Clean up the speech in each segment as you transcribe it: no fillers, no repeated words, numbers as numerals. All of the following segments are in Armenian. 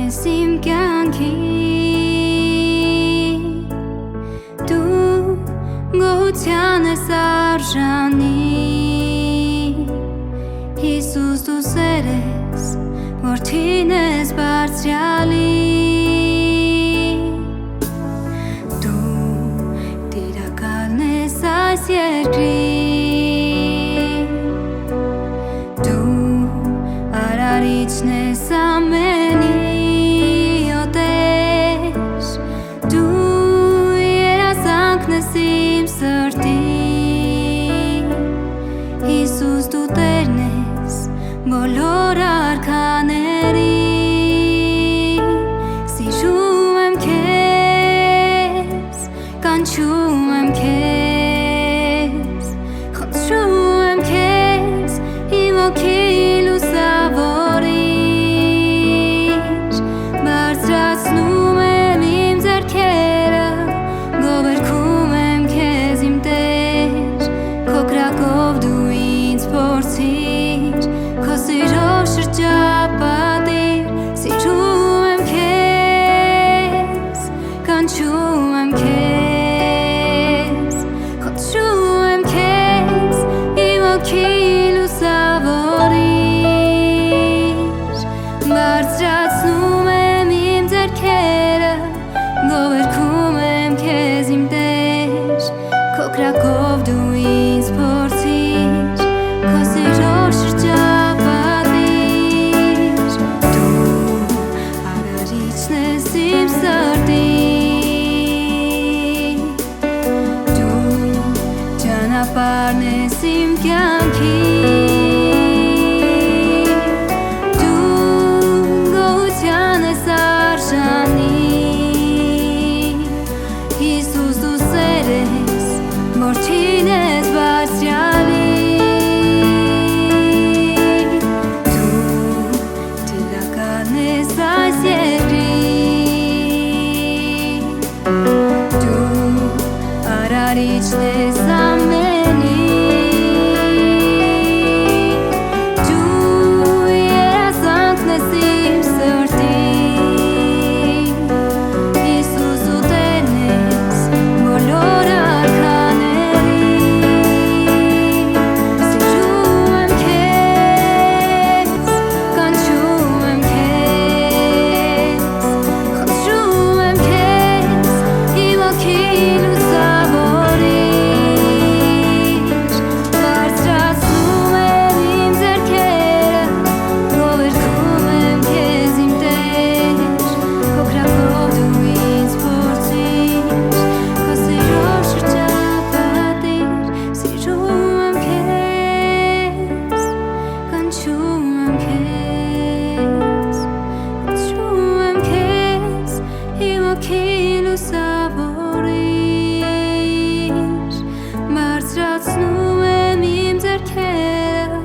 ես իմ կյանքի Դու գոհության ես արժանի Հիսուս դու սեր ես, որդին ես բարձրյալի Դու տիրակալն ես այս երկրի Արարիչն ես ամենի օտեր Դու երազանքն ես իմ սրտի Հիսուս դու Տերն ես բոլոր արքաների Սիրում եմ քեզ, կանչում եմ քեզ Խնդրում եմ քեզ, իմ ոգի Քո սիրով շրջապատիր Սիրում եմ քեզ, կանչում եմ քեզ Խնդրում եմ քեզ, իմ ոգի լուսավորիր Բարձրացնում եմ իմ ձեռքերը Գովերգում եմ քեզ իմ Տեր Քո կրակով դու ինձ փորձիր Քո սիրով շրջապատիր Դու արարիչն ես իմ սրտի Դու ճանապարհն ես իմ կյանքի Դու գոհության ես արժանի Հիսուս դու սեր ես, որդին ես բարձրյալի Արարիչն ես ամենի Դու երազանքն ես իմ սրտի Հիսուս դու Տերն ես բոլոր արքաների Սիրում եմ քեզ, կանչում եմ քեզ Խնդրում եմ քեզ, իմ ոգի Բարձրացնում եմ իմ ձեռքերը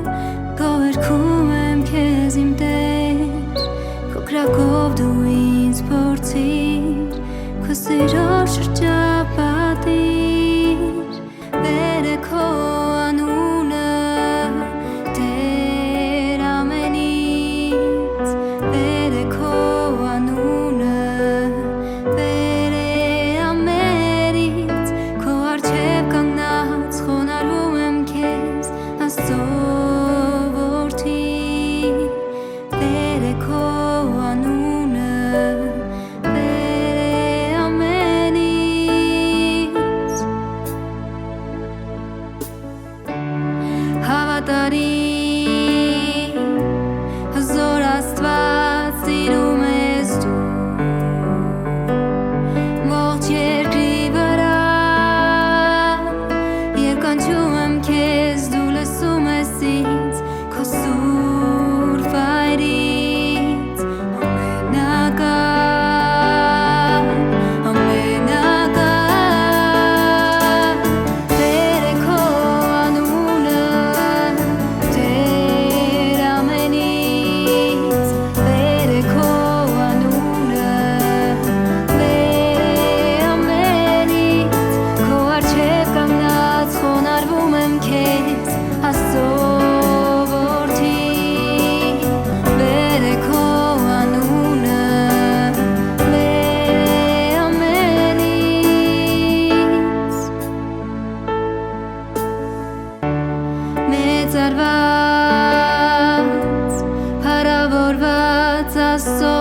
Գովերգում եմ քեզ իմ Տեր Քո կրակով դու ինձ փորձիր Քո սիրով շրջապատիր Բեր է քո անունը Տեր ամենից Բեր է քո անունը Բեր է ամենից Քո առջև կանգնած խոնարհում եմ քեզ Աստծո որդի Բեր է քո անունը Բեր է ամենից Աստծո